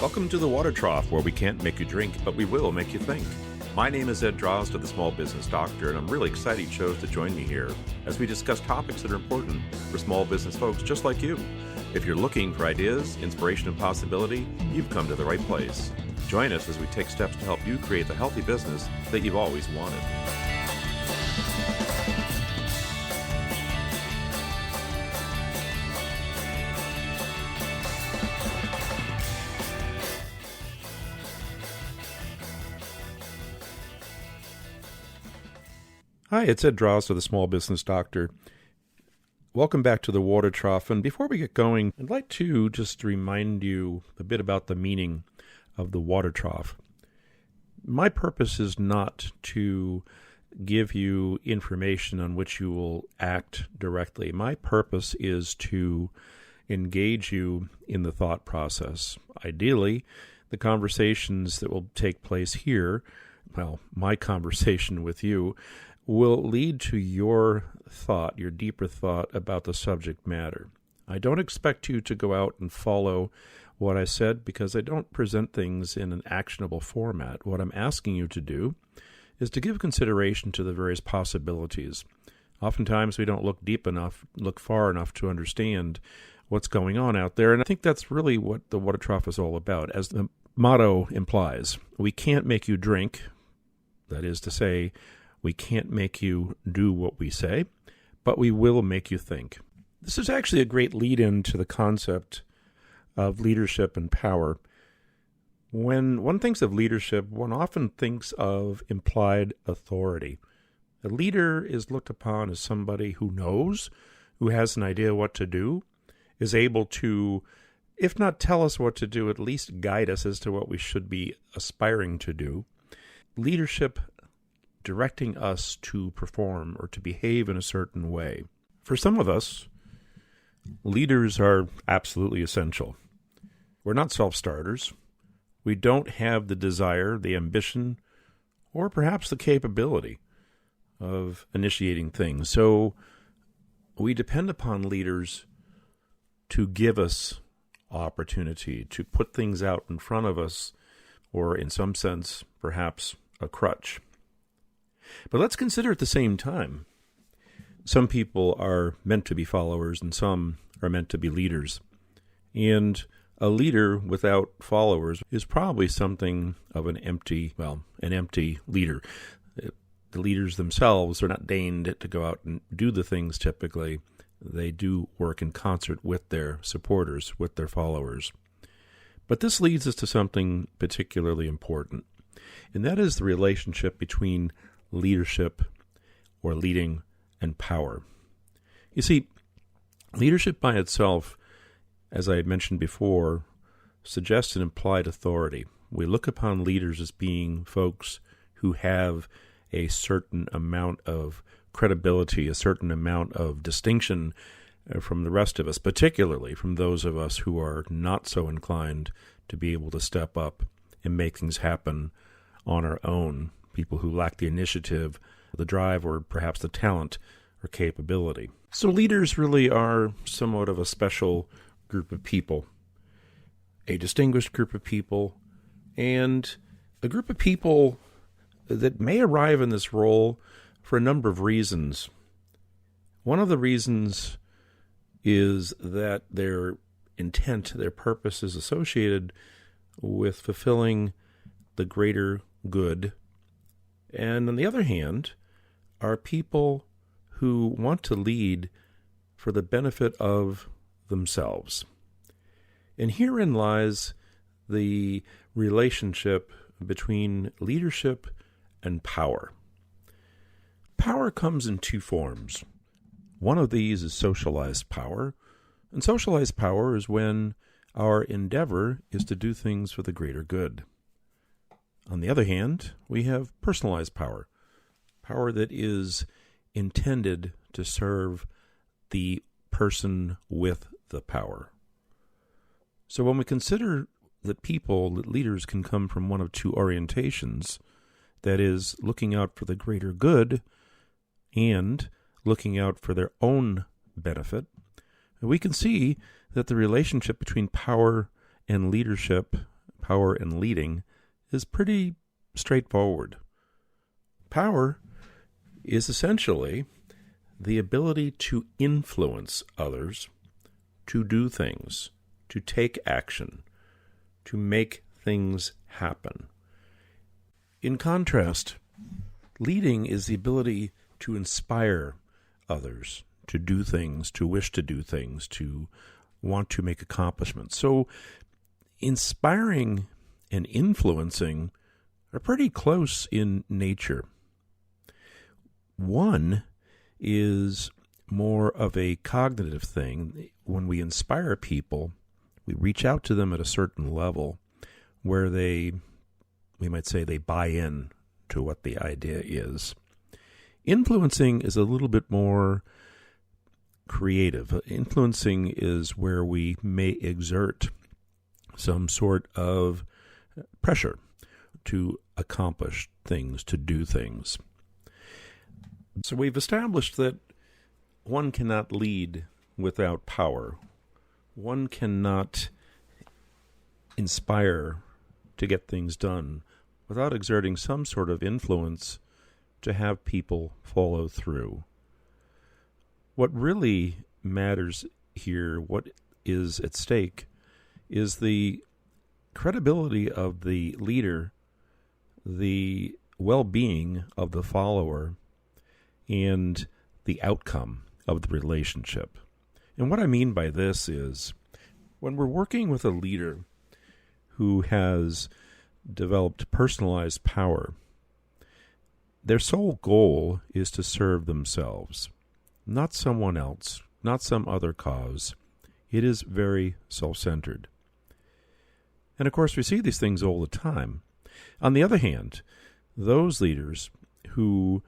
Welcome to the Water Trough, where we can't make you drink, but we will make you think. My name is Ed Drozd, the Small Business Doctor, and I'm really excited you chose to join me here as we discuss topics that are important for small business folks just like you. If you're looking for ideas, inspiration, and possibility, you've come to the right place. Join us as we take steps to help you create the healthy business that you've always wanted. Hi, it's Ed Drozd, the Small Business Doctor. Welcome back to the Water Trough. And before we get going, I'd like to just remind you a bit about the meaning of the water trough. My purpose is not to give you information on which you will act directly. My purpose is to engage you in the thought process. Ideally, the conversations that will take place here, my conversation with you, will lead to your thought, your deeper thought about the subject matter. I don't expect you to go out and follow what I said because I don't present things in an actionable format. What I'm asking you to do is to give consideration to the various possibilities. Oftentimes we don't look deep enough, look far enough to understand what's going on out there, and I think that's really what the Water Trough is all about. As the motto implies, we can't make you drink, that is to say, we can't make you do what we say, but we will make you think. This is actually a great lead-in to the concept of leadership and power. When one thinks of leadership, one often thinks of implied authority. A leader is looked upon as somebody who knows, who has an idea what to do, is able to, if not tell us what to do, at least guide us as to what we should be aspiring to do. Leadership directing us to perform or to behave in a certain way. For some of us, leaders are absolutely essential. We're not self-starters. We don't have the desire, the ambition, or perhaps the capability of initiating things. So we depend upon leaders to give us opportunity, to put things out in front of us, or in some sense, perhaps a crutch. But let's consider at the same time, some people are meant to be followers and some are meant to be leaders. And a leader without followers is probably something of an empty leader. The leaders themselves are not deigned to go out and do the things typically. They do work in concert with their supporters, with their followers. But this leads us to something particularly important, and that is the relationship between leadership or leading and power. You see, leadership by itself, as I had mentioned before, suggests an implied authority. We look upon leaders as being folks who have a certain amount of credibility, a certain amount of distinction from the rest of us, particularly from those of us who are not so inclined to be able to step up and make things happen on our own. People who lack the initiative, the drive, or perhaps the talent or capability. So leaders really are somewhat of a special group of people, a distinguished group of people, and a group of people that may arrive in this role for a number of reasons. One of the reasons is that their intent, their purpose is associated with fulfilling the greater good. And on the other hand, are people who want to lead for the benefit of themselves. And herein lies the relationship between leadership and power. Power comes in two forms. One of these is socialized power, and socialized power is when our endeavor is to do things for the greater good. On the other hand, we have personalized power, power that is intended to serve the person with the power. So when we consider that leaders can come from one of two orientations, that is, looking out for the greater good and looking out for their own benefit, we can see that the relationship between power and leadership, power and leading is pretty straightforward. Power is essentially the ability to influence others, to do things, to take action, to make things happen. In contrast, leading is the ability to inspire others to do things, to wish to do things, to want to make accomplishments. So inspiring and influencing are pretty close in nature. One is more of a cognitive thing. When we inspire people, we reach out to them at a certain level where we might say they buy in to what the idea is. Influencing is a little bit more creative. Influencing is where we may exert some sort of pressure to accomplish things, to do things. So we've established that one cannot lead without power. One cannot inspire to get things done without exerting some sort of influence to have people follow through. What really matters here, what is at stake, is the credibility of the leader, the well-being of the follower, and the outcome of the relationship. And what I mean by this is, when we're working with a leader who has developed personalized power, their sole goal is to serve themselves, not someone else, not some other cause. It is very self-centered. And of course, we see these things all the time. On the other hand, those leaders who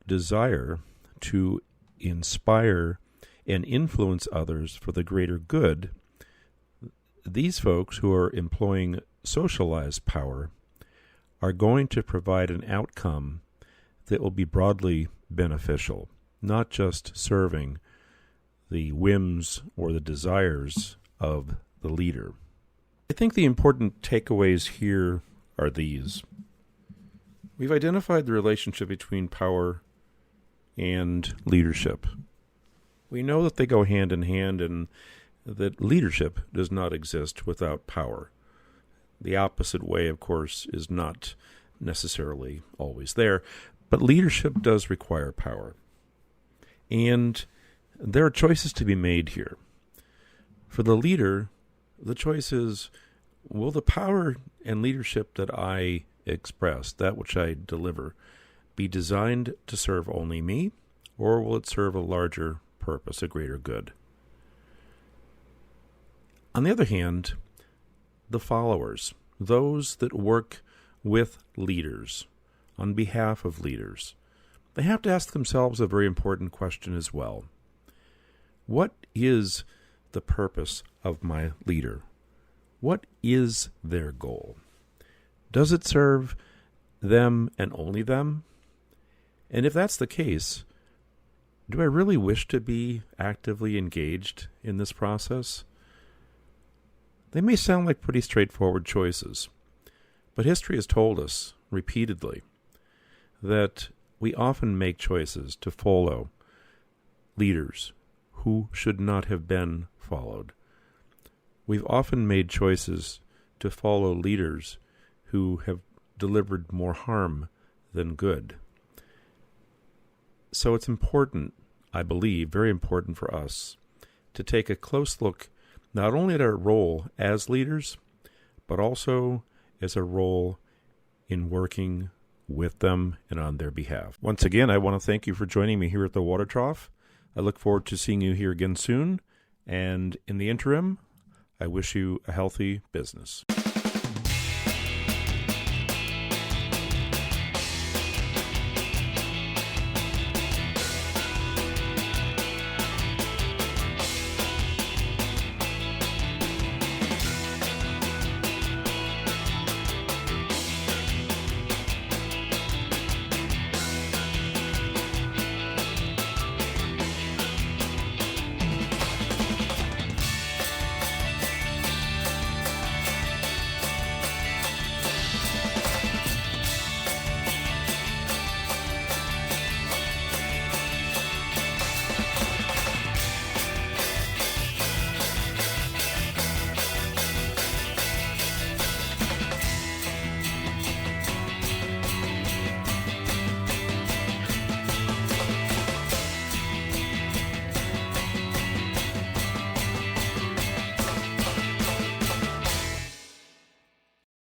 desire to inspire and influence others for the greater good, these folks who are employing socialized power are going to provide an outcome that will be broadly beneficial, not just serving the whims or the desires of the leader. I think the important takeaways here are these. We've identified the relationship between power and leadership. We know that they go hand in hand and that leadership does not exist without power. The opposite way, of course, is not necessarily always there, but leadership does require power. And there are choices to be made here. For the leader, the choice is, will the power and leadership that I express, that which I deliver, be designed to serve only me, or will it serve a larger purpose, a greater good? On the other hand, the followers, those that work with leaders, on behalf of leaders, they have to ask themselves a very important question as well. What is the purpose of my leader? What is their goal? Does it serve them and only them? And if that's the case, do I really wish to be actively engaged in this process? They may sound like pretty straightforward choices, but history has told us repeatedly that we often make choices to follow leaders who should not have been followed. We've often made choices to follow leaders who have delivered more harm than good. So it's important, I believe, very important for us to take a close look not only at our role as leaders, but also as a role in working with them and on their behalf. Once again, I want to thank you for joining me here at the Water Trough. I look forward to seeing you here again soon, and in the interim, I wish you a healthy business.